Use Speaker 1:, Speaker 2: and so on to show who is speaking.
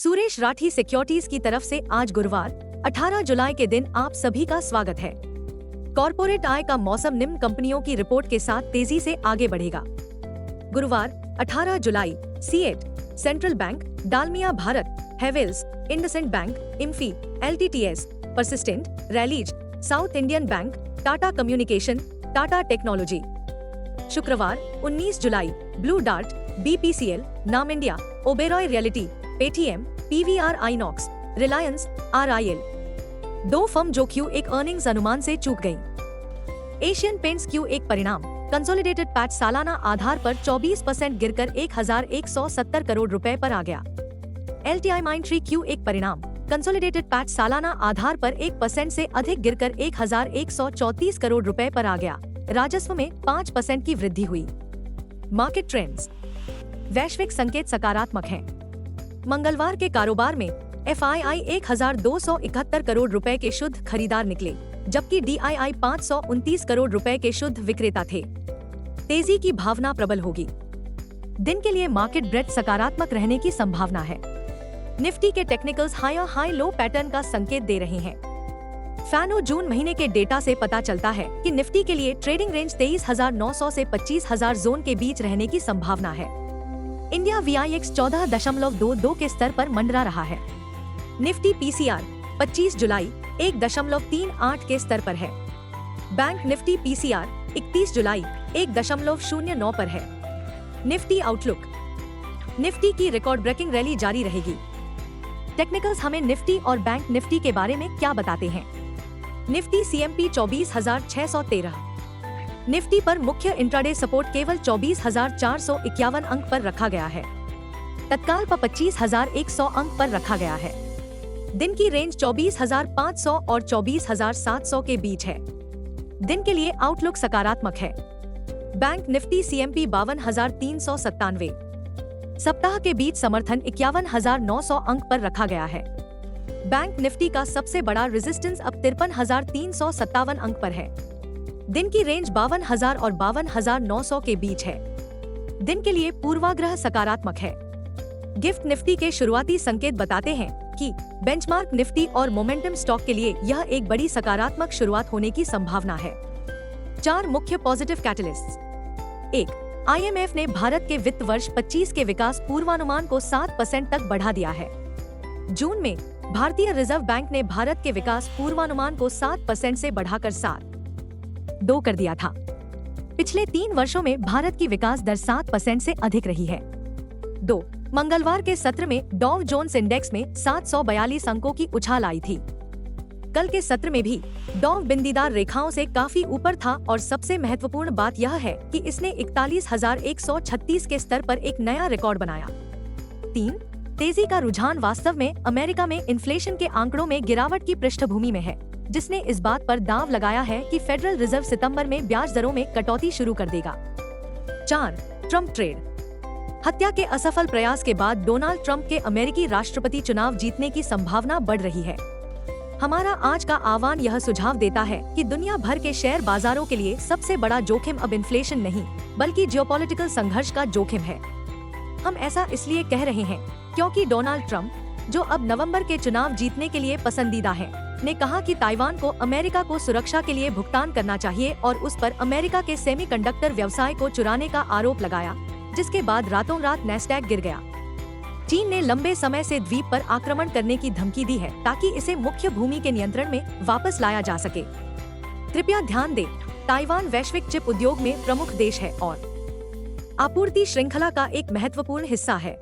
Speaker 1: Suresh Rathi securities की तरफ से आज गुरुवार 18 जुलाई के दिन आप सभी का स्वागत है। कॉर्पोरेट आय का मौसम निम्न कंपनियों की रिपोर्ट के साथ तेजी से आगे बढ़ेगा। गुरुवार 18 जुलाई CEAT, Central Bank, Dalmia Bharat, Havells, IndusInd Bank, इम्फी, LTTS, Persistent, Rallis, South Indian Bank, Tata Communication, Tata Technology. शुक्रवार 19 जुलाई Blue Dart, BPCL, NAM India, Oberoi Realty, Paytm, PVR INOX, Reliance, RIL. दो फर्म जो Q1 अर्निंग्स अनुमान से चूक गईं। एशियन पेंट्स Q1 परिणाम कंसोलिडेटेड पैट सालाना आधार पर 24% गिरकर 1170 करोड़ रुपए पर आ गया। LTIMindtree Q1 परिणाम कंसोलिडेटेड पैट सालाना आधार पर 1% से अधिक गिरकर 1134 करोड़ रुपए पर आ गया। राजस्व में 5% की वृद्धि हुई। मार्केट ट्रेंड्स, वैश्विक संकेत सकारात्मक हैं। मंगलवार के कारोबार में FII 1271 करोड़ रुपए के शुद्ध खरीदार निकले, जबकि DII 529 करोड़ रुपए के शुद्ध विक्रेता थे। तेजी की भावना प्रबल होगी। दिन के लिए मार्केट ब्रेड सकारात्मक रहने की संभावना है। निफ्टी के टेक्निकल्स हाई लो पैटर्न का संकेत दे रहे हैं। फैनो जून महीने के डेटा से पता चलता है कि निफ्टी के लिए ट्रेडिंग रेंज 23,900 से 25,000 जोन के बीच रहने की संभावना है। इंडिया VIX 14.22 के स्तर पर मंडरा रहा है। निफ्टी PCR 25 जुलाई 1.38 के स्तर पर है। बैंक निफ्टी PCR 31 जुलाई 1.09 पर है। निफ्टी आउटलुक, निफ्टी की रिकॉर्ड ब्रेकिंग रैली जारी रहेगी। टेक्निकल्स हमें निफ्टी और बैंक निफ्टी के बारे में क्या बताते हैं। Nifty CMP 24,613। निफ्टी पर मुख्य इंट्राडे सपोर्ट केवल 24,451 अंक पर रखा गया है। तत्काल पर 25,100 अंक पर रखा गया है। दिन की रेंज 24,500 और 24,700 के बीच है। दिन के लिए आउटलुक सकारात्मक है। Bank Nifty CMP 52,397। सप्ताह के बीच समर्थन 51,900 अंक पर रखा गया है। बैंक निफ्टी का सबसे बड़ा रेजिस्टेंस अब 53,357 अंक पर है। दिन की रेंज 52,000 और 52,900 के बीच है। दिन के लिए पूर्वाग्रह सकारात्मक है। गिफ्ट निफ्टी के शुरुआती संकेत बताते हैं कि बेंचमार्क निफ्टी और मोमेंटम स्टॉक के लिए यह एक बड़ी सकारात्मक शुरुआत होने की संभावना है। 4 मुख्य पॉजिटिव कैटलिस्ट्स। 1. IMF ने भारत के वित्त वर्ष 25 के विकास पूर्वानुमान को 7% तक बढ़ा दिया है। जून में भारतीय रिजर्व बैंक ने भारत के विकास पूर्वानुमान को 7% से बढ़ाकर 7.2 कर दिया था। पिछले 3 वर्षों में भारत की विकास दर 7% से अधिक रही है। 2. मंगलवार के सत्र में डॉव जोन्स इंडेक्स में 742 अंकों की उछाल आई थी। कल के सत्र में भी डॉव बिंदीदार रेखाओं से काफी ऊपर था और सबसे महत्वपूर्ण बात यह है कि इसने 41,136 के स्तर पर एक नया रिकॉर्ड बनाया। 3. तेजी का रुझान वास्तव में अमेरिका में इन्फ्लेशन के आंकड़ों में गिरावट की पृष्ठभूमि में है, जिसने इस बात पर दाव लगाया है कि फेडरल रिजर्व सितंबर में ब्याज दरों में कटौती शुरू कर देगा। 4. Trump trade. हत्या के असफल प्रयास के बाद डोनाल्ड ट्रंप के अमेरिकी राष्ट्रपति चुनाव जीतने की संभावना बढ़ रही है। हमारा आज का आह्वान यह सुझाव देता है कि दुनिया भर के शेयर बाजारों के लिए सबसे बड़ा जोखिम अब इन्फ्लेशन नहीं, बल्कि जियोपॉलिटिकल संघर्ष का जोखिम है। हम ऐसा इसलिए कह रहे हैं क्योंकि डोनाल्ड ट्रंप, जो अब नवंबर के चुनाव जीतने के लिए पसंदीदा है, ने कहा कि ताइवान को अमेरिका को सुरक्षा के लिए भुगतान करना चाहिए और उस पर अमेरिका के सेमीकंडक्टर व्यवसाय को चुराने का आरोप लगाया, जिसके बाद रातों रात नैस्डैक गिर गया। चीन ने लंबे समय से द्वीप पर आक्रमण करने की धमकी दी है ताकि इसे मुख्य भूमि के नियंत्रण में वापस लाया जा सके। कृपया ध्यान दें, ताइवान वैश्विक चिप उद्योग में प्रमुख देश है और आपूर्ति श्रृंखला का एक महत्वपूर्ण हिस्सा है।